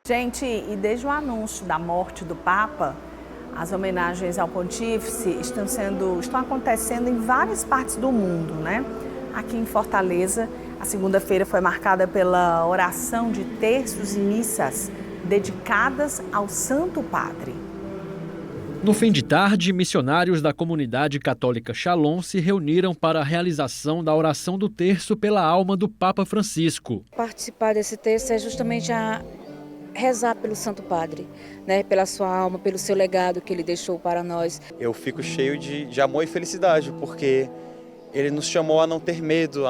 Gente, e desde o anúncio da morte do Papa, as homenagens ao Pontífice estão acontecendo em várias partes do mundo, né? Aqui em Fortaleza, a segunda-feira foi marcada pela oração de terços e missas dedicadas ao Santo Padre. No fim de tarde, missionários da comunidade católica Shalom se reuniram para a realização da oração do terço pela alma do Papa Francisco. Participar desse terço é justamente rezar pelo Santo Padre, né? Pela sua alma, pelo seu legado que ele deixou para nós. Eu fico cheio de amor e felicidade, porque ele nos chamou a não ter medo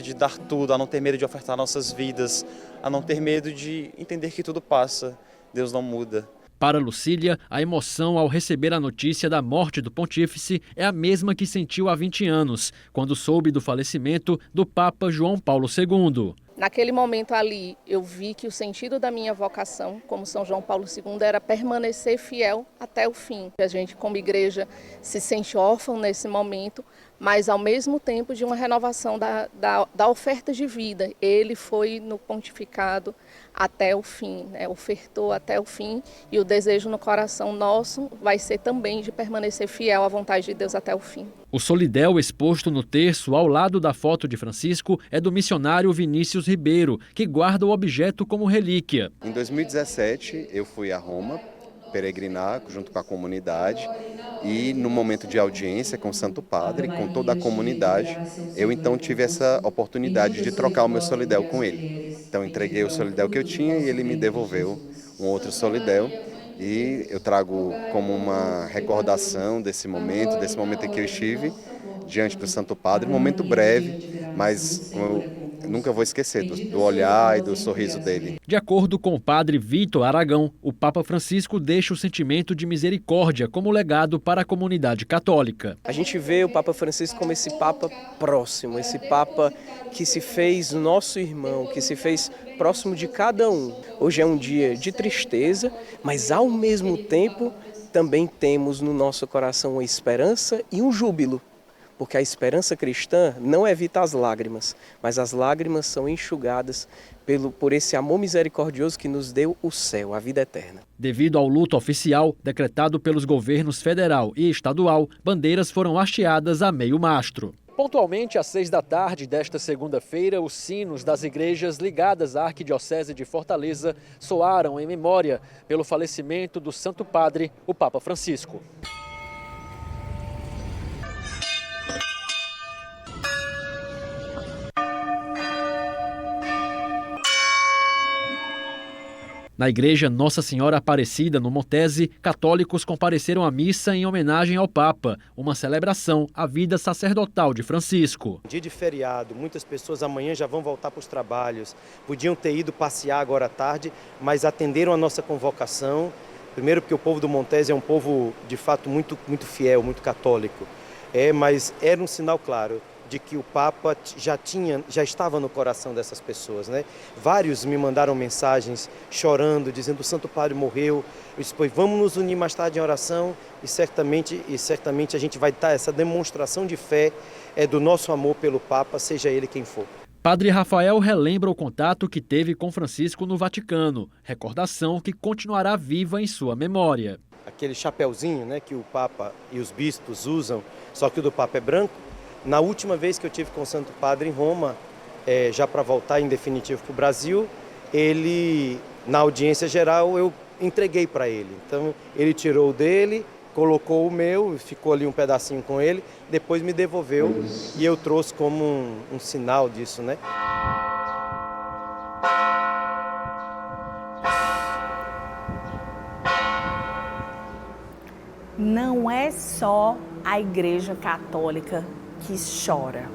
de dar tudo, a não ter medo de ofertar nossas vidas, a não ter medo de entender que tudo passa, Deus não muda. Para Lucília, a emoção ao receber a notícia da morte do Pontífice é a mesma que sentiu há 20 anos, quando soube do falecimento do Papa João Paulo II. Naquele momento ali, eu vi que o sentido da minha vocação, como São João Paulo II, era permanecer fiel até o fim. A gente, como igreja, se sente órfão nesse momento, mas ao mesmo tempo de uma renovação da oferta de vida. Ele foi no pontificado até o fim, né? Ofertou até o fim, e o desejo no coração nosso vai ser também de permanecer fiel à vontade de Deus até o fim. O solidéu exposto no terço ao lado da foto de Francisco é do missionário Vinícius Ribeiro, que guarda o objeto como relíquia. Em 2017, eu fui a Roma peregrinar junto com a comunidade e no momento de audiência com o Santo Padre, com toda a comunidade, eu então tive essa oportunidade de trocar o meu solidéu com ele. Então entreguei o solidéu que eu tinha e ele me devolveu um outro solidéu. E eu trago como uma recordação desse momento em que eu estive diante do Santo Padre, um momento breve, mas eu nunca vou esquecer do olhar e do sorriso dele. De acordo com o padre Vitor Aragão, o Papa Francisco deixa o sentimento de misericórdia como legado para a comunidade católica. A gente vê o Papa Francisco como esse Papa próximo, esse Papa que se fez nosso irmão, que se fez próximo de cada um. Hoje é um dia de tristeza, mas ao mesmo tempo também temos no nosso coração uma esperança e um júbilo. Porque a esperança cristã não evita as lágrimas, mas as lágrimas são enxugadas por esse amor misericordioso que nos deu o céu, a vida eterna. Devido ao luto oficial, decretado pelos governos federal e estadual, bandeiras foram hasteadas a meio mastro. Pontualmente às 6 da tarde desta segunda-feira, os sinos das igrejas ligadas à Arquidiocese de Fortaleza soaram em memória pelo falecimento do Santo Padre, o Papa Francisco. Na igreja Nossa Senhora Aparecida, no Montese, católicos compareceram à missa em homenagem ao Papa, uma celebração à vida sacerdotal de Francisco. Dia de feriado, muitas pessoas amanhã já vão voltar para os trabalhos, podiam ter ido passear agora à tarde, mas atenderam a nossa convocação. Primeiro porque o povo do Montese é um povo de fato muito fiel, muito católico, mas era um sinal claro de que o Papa já estava no coração dessas pessoas, né? Vários me mandaram mensagens chorando, dizendo que o Santo Padre morreu. Eu disse, pois vamos nos unir mais tarde em oração e certamente a gente vai dar essa demonstração de fé do nosso amor pelo Papa, seja ele quem for. Padre Rafael relembra o contato que teve com Francisco no Vaticano, recordação que continuará viva em sua memória. Aquele chapeuzinho, né, que o Papa e os bispos usam, só que o do Papa é branco. Na última vez que eu tive com o Santo Padre em Roma, já para voltar em definitivo para o Brasil, ele, na audiência geral, eu entreguei para ele. Então, ele tirou o dele, colocou o meu, ficou ali um pedacinho com ele, depois me devolveu e eu trouxe como um sinal disso, né? Não é só a Igreja Católica que chora.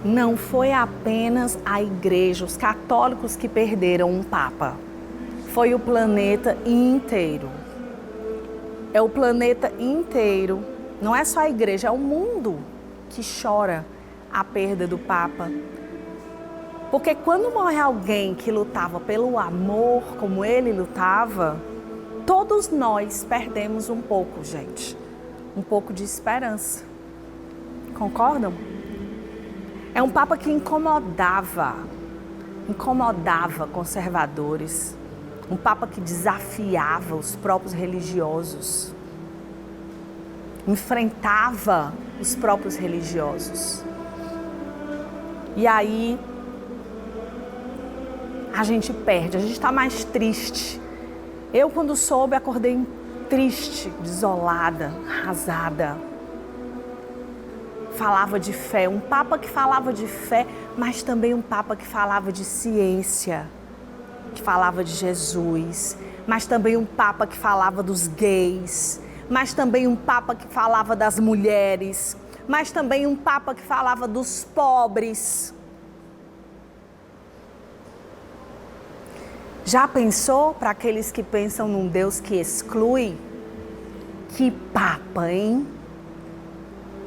Não foi apenas a igreja, os católicos que perderam um Papa. Foi o planeta inteiro. É o planeta inteiro. Não é só a igreja, é o mundo que chora a perda do Papa. Porque quando morre alguém que lutava pelo amor como ele lutava, todos nós perdemos um pouco, gente. Um pouco de esperança. Concordam? É um Papa que incomodava conservadores, Um Papa que desafiava os próprios religiosos, enfrentava os próprios religiosos. E aí a gente perde, a gente está mais triste. Eu, quando soube, acordei triste, desolada, arrasada. Falava de fé, um Papa que falava de fé, mas também um Papa que falava de ciência, que falava de Jesus, mas também um Papa que falava dos gays, mas também um Papa que falava das mulheres, mas também um Papa que falava dos pobres. Já pensou para aqueles que pensam num Deus que exclui? Que Papa, hein?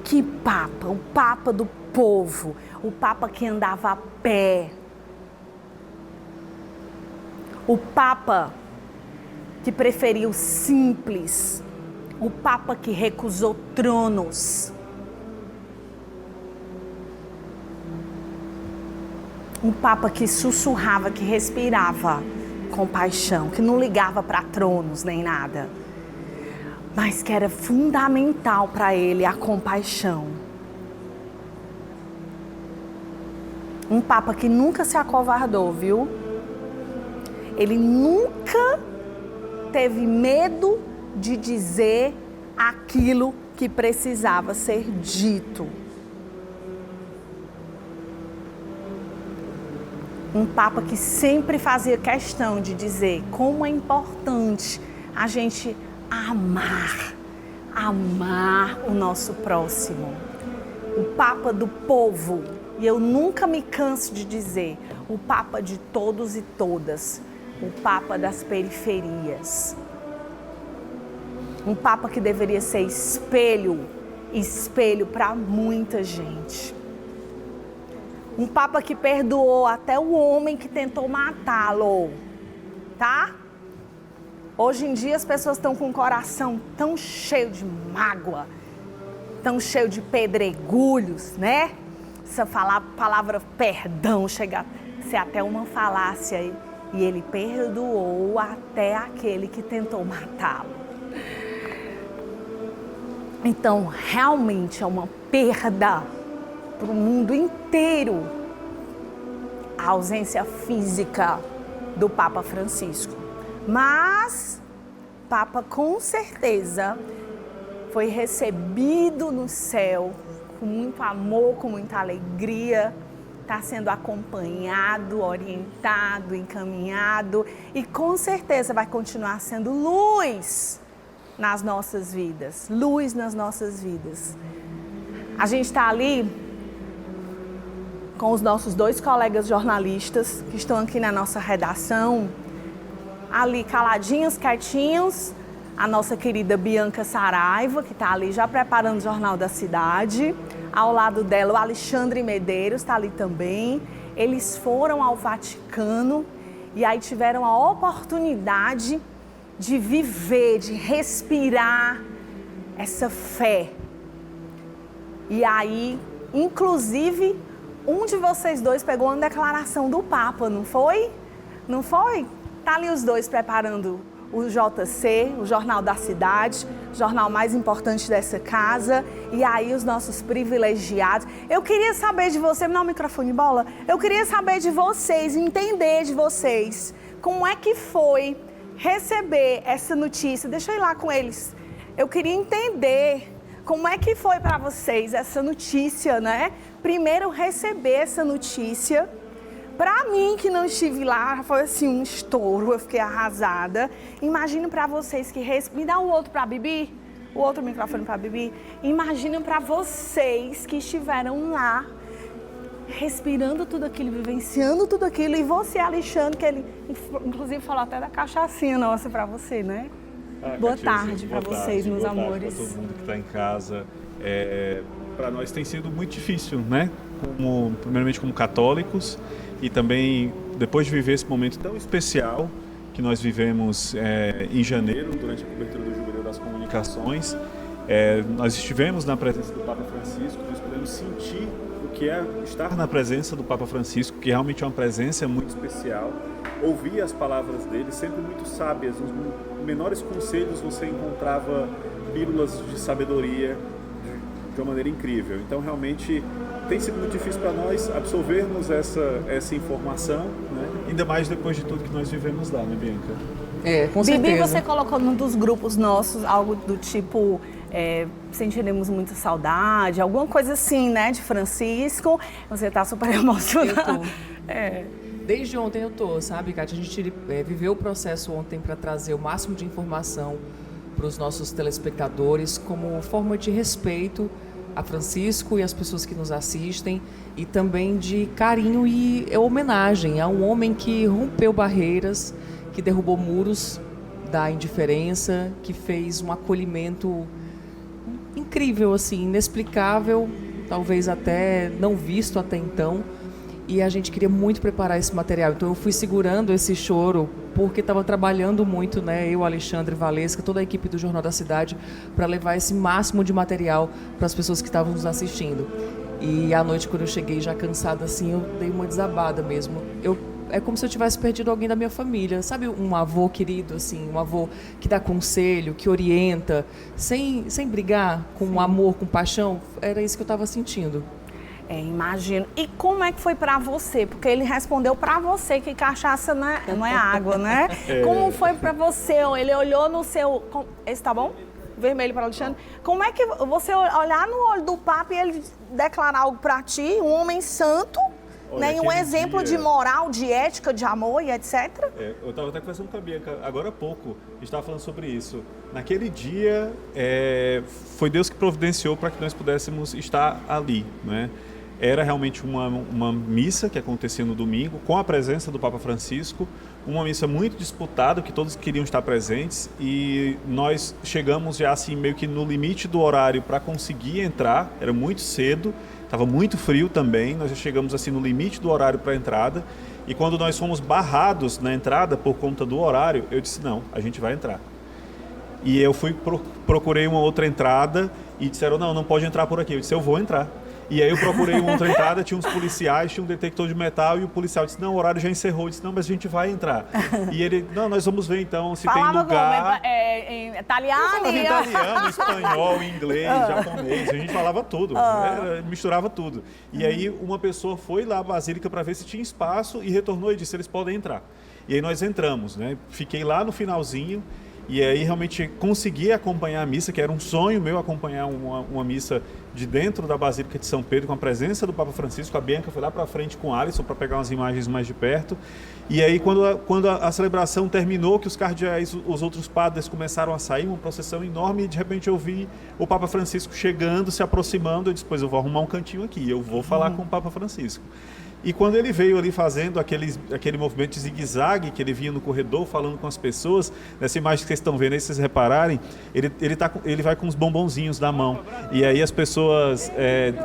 Que Papa, o Papa do povo, o Papa que andava a pé. O Papa que preferiu o simples, o Papa que recusou tronos. Um Papa que sussurrava, que respirava compaixão, que não ligava para tronos nem nada, mas que era fundamental para ele a compaixão. Um Papa que nunca se acovardou, viu? Ele nunca teve medo de dizer aquilo que precisava ser dito. Um Papa que sempre fazia questão de dizer como é importante a gente amar o nosso próximo. O Papa do povo, e eu nunca me canso de dizer, o Papa de todos e todas, o Papa das periferias. Um Papa que deveria ser espelho para muita gente. Um Papa que perdoou até o homem que tentou matá-lo, tá? Hoje em dia as pessoas estão com o coração tão cheio de mágoa, tão cheio de pedregulhos, né? Essa palavra perdão chega a ser até uma falácia. E ele perdoou até aquele que tentou matá-lo. Então, realmente é uma perda para o mundo inteiro a ausência física do Papa Francisco. Mas o Papa com certeza foi recebido no céu com muito amor, com muita alegria, está sendo acompanhado, orientado, encaminhado e com certeza vai continuar sendo luz nas nossas vidas, luz nas nossas vidas. A gente está ali com os nossos 2 colegas jornalistas que estão aqui na nossa redação, ali caladinhos, quietinhos, a nossa querida Bianca Saraiva, que está ali já preparando o Jornal da Cidade, ao lado dela o Alexandre Medeiros está ali também. Eles foram ao Vaticano e aí tiveram a oportunidade de viver, de respirar essa fé. E aí, inclusive, um de vocês 2 pegou uma declaração do Papa, não foi? Não foi? Tá ali os 2 preparando o JC, o Jornal da Cidade, o jornal mais importante dessa casa, e aí os nossos privilegiados. Eu queria saber de você, me dá o microfone, bola. Eu queria saber de vocês, entender de vocês, como é que foi receber essa notícia. Deixa eu ir lá com eles. Eu queria entender como é que foi para vocês essa notícia, né? Primeiro receber essa notícia. Para mim, que não estive lá, foi assim um estouro, eu fiquei arrasada. Imagino para vocês que... Me dá o outro para a Bibi, o outro microfone para a Bibi. Imagino para vocês que estiveram lá, respirando tudo aquilo, vivenciando tudo aquilo. E você, Alexandre, que ele inclusive falou até da cachaçinha nossa para você, né? Boa tarde para vocês, meus amores. Para todo mundo que está em casa. Para nós tem sido muito difícil, né? Primeiramente como católicos e também depois de viver esse momento tão especial que nós vivemos em janeiro, durante a cobertura do Jubileu das Comunicações. Nós estivemos na presença do Papa Francisco, nós pudemos sentir o que que é estar na presença do Papa Francisco, que realmente é uma presença muito especial. Ouvir as palavras dele, sempre muito sábias. Nos menores conselhos você encontrava pílulas de sabedoria de uma maneira incrível. Então, realmente, tem sido muito difícil para nós absorvermos essa informação, né? Ainda mais depois de tudo que nós vivemos lá, né, Bianca? Com certeza. Bibi, você colocou num dos grupos nossos algo do tipo... sentiremos muita saudade, alguma coisa assim, né, de Francisco. Você tá super emocionada. Desde ontem eu tô, sabe, Kátia? A gente viveu o processo ontem para trazer o máximo de informação para os nossos telespectadores como forma de respeito a Francisco e as pessoas que nos assistem e também de carinho e homenagem a um homem que rompeu barreiras, que derrubou muros da indiferença, que fez um acolhimento incrível, assim, inexplicável, talvez até não visto até então, e a gente queria muito preparar esse material. Então eu fui segurando esse choro porque estava trabalhando muito, né, eu, Alexandre, Valesca, toda a equipe do Jornal da Cidade, para levar esse máximo de material para as pessoas que estavam nos assistindo. E à noite, quando eu cheguei já cansada assim, eu dei uma desabada mesmo. É como se eu tivesse perdido alguém da minha família, sabe, um avô querido, assim, um avô que dá conselho, que orienta, sem brigar, com amor, com paixão. Era isso que eu estava sentindo. Imagino. E como é que foi pra você? Porque ele respondeu pra você que cachaça não é água, né? Como foi pra você? Ele olhou no seu... Esse tá bom? Vermelho para Alexandre. Como é que você olhar no olho do Papa e ele declarar algo pra ti, um homem santo, né? E um exemplo de moral, de ética, de amor e etc? Eu estava até conversando com a Bianca agora há pouco, a gente estava falando sobre isso. Naquele dia, foi Deus que providenciou para que nós pudéssemos estar ali, né? Era realmente uma missa que acontecia no domingo, com a presença do Papa Francisco, uma missa muito disputada, que todos queriam estar presentes, e nós chegamos já assim meio que no limite do horário para conseguir entrar, era muito cedo, estava muito frio também, nós já chegamos assim no limite do horário para a entrada, e quando nós fomos barrados na entrada por conta do horário, eu disse, não, a gente vai entrar. E eu procurei uma outra entrada e disseram, não pode entrar por aqui. Eu disse, eu vou entrar. E aí eu procurei uma outra entrada, tinha uns policiais, tinha um detector de metal e o policial disse, não, o horário já encerrou. Eu disse, não, mas a gente vai entrar. E ele, não, nós vamos ver então se tem lugar. Em italiano, italiano, espanhol, inglês, japonês, a gente falava tudo, misturava tudo. E aí uma pessoa foi lá à Basílica para ver se tinha espaço e retornou e disse, eles podem entrar. E aí nós entramos, né? Fiquei lá no finalzinho. E aí realmente consegui acompanhar a missa, que era um sonho meu acompanhar uma missa de dentro da Basílica de São Pedro, com a presença do Papa Francisco. A Bianca foi lá para frente com o Alisson para pegar umas imagens mais de perto. E aí quando a celebração terminou, que os cardeais, os outros padres começaram a sair, uma procissão enorme, e de repente eu vi o Papa Francisco chegando, se aproximando. Eu disse, pois eu vou arrumar um cantinho aqui, eu vou falar com o Papa Francisco. E quando ele veio ali fazendo aquele movimento de zigue-zague, que ele vinha no corredor falando com as pessoas, nessa imagem que vocês estão vendo aí, se vocês repararem, ele vai com os bombonzinhos na mão. E aí as pessoas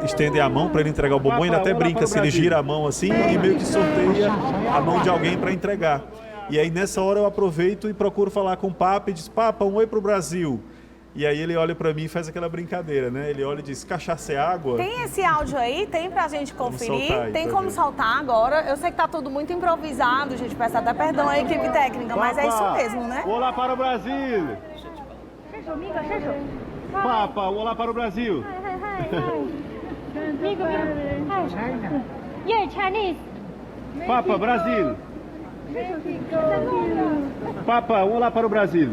estendem a mão para ele entregar o bombom, ele até brinca, se ele gira a mão assim e meio que sorteia a mão de alguém para entregar. E aí nessa hora eu aproveito e procuro falar com o Papa e diz, Papa, um oi para o Brasil. E aí ele olha pra mim e faz aquela brincadeira, né? Ele olha e diz, cachaça é água? Tem esse áudio aí? Tem pra gente conferir? Tem como soltar agora? Eu sei que tá tudo muito improvisado, gente. Peço até perdão à equipe técnica, mas é isso mesmo, né? Olá para o Brasil! Papa, olá para o Brasil! Papa, Brasil! Papa, olá para o Brasil!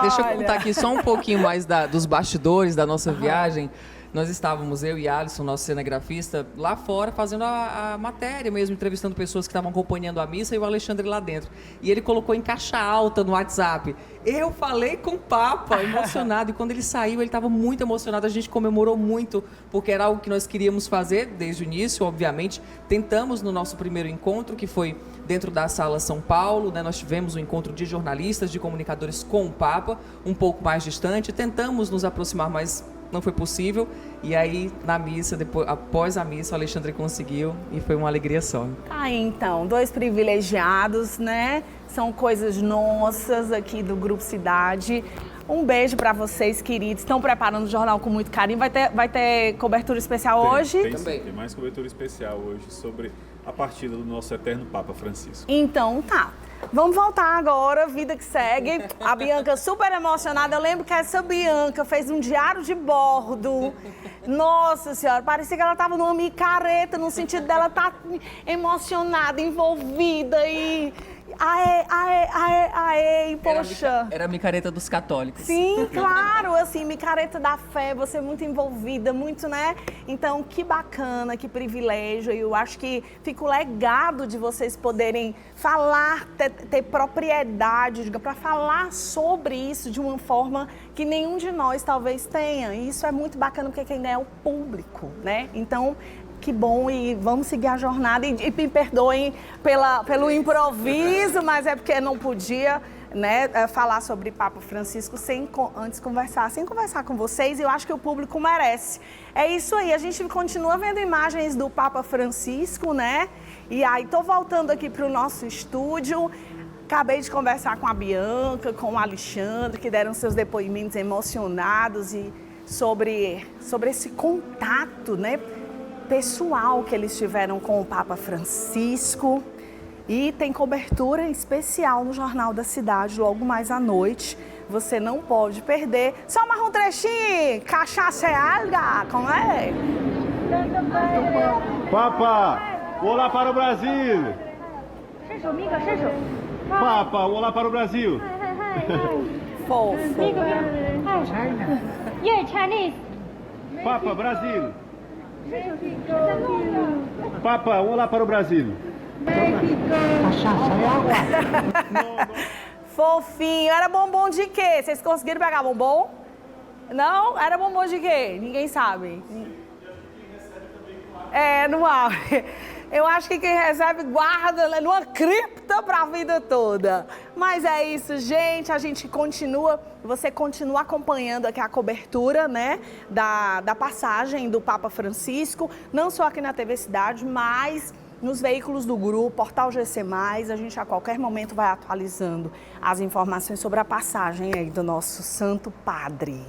Deixa eu contar aqui só um pouquinho mais dos bastidores da nossa viagem. Nós estávamos, eu e Alisson, nosso cinegrafista, lá fora fazendo a matéria mesmo, entrevistando pessoas que estavam acompanhando a missa, e o Alexandre lá dentro. E ele colocou em caixa alta no WhatsApp. Eu falei com o Papa, emocionado. E quando ele saiu, ele estava muito emocionado. A gente comemorou muito, porque era algo que nós queríamos fazer desde o início, obviamente. Tentamos no nosso primeiro encontro, que foi dentro da Sala São Paulo, né? Nós tivemos um encontro de jornalistas, de comunicadores com o Papa, um pouco mais distante. Tentamos nos aproximar, mas não foi possível. E aí, na missa, após a missa, o Alexandre conseguiu e foi uma alegria só. Então, dois privilegiados, né? São coisas nossas aqui do Grupo Cidade. Um beijo para vocês, queridos. Estão preparando o jornal com muito carinho. Vai ter cobertura especial hoje? Tem mais cobertura especial hoje sobre a partida do nosso eterno Papa Francisco. Então tá. Vamos voltar agora, vida que segue. A Bianca super emocionada. Eu lembro que essa Bianca fez um diário de bordo. Nossa Senhora, parecia que ela estava numa micareta, no sentido dela estar emocionada, envolvida e... Aê, poxa. Era a micareta dos católicos. Sim, claro, assim, micareta da fé, você muito envolvida, muito, né? Então, que bacana, que privilégio. Eu acho que fica o legado de vocês poderem falar, ter propriedade para falar sobre isso de uma forma que nenhum de nós talvez tenha. E isso é muito bacana, porque quem é o público, né? Então, que bom, e vamos seguir a jornada. E me perdoem pelo improviso, mas é porque não podia, né, falar sobre Papa Francisco sem conversar com vocês. E eu acho que o público merece. É isso aí, a gente continua vendo imagens do Papa Francisco, né? E aí, tô voltando aqui para o nosso estúdio. Acabei de conversar com a Bianca, com o Alexandre, que deram seus depoimentos emocionados e sobre esse contato, né, pessoal que eles tiveram com o Papa Francisco. E tem cobertura especial no Jornal da Cidade logo mais à noite. Você não pode perder. Só mais um trechinho. Cachaça é alga, como é? Papa, olá para o Brasil. Papa, olá para o Brasil. Fofo. Papa, Brasil. Papa, olá para o Brasil. Fofinho. Era bombom de quê? Vocês conseguiram pegar bombom? Não? Era bombom de quê? Ninguém sabe. É, no ar. Eu acho que quem recebe guarda numa cripta para a vida toda. Mas é isso, gente. A gente continua, você continua acompanhando aqui a cobertura, né, da passagem do Papa Francisco, não só aqui na TV Cidade, mas nos veículos do grupo, Portal GC+, a gente a qualquer momento vai atualizando as informações sobre a passagem aí do nosso Santo Padre.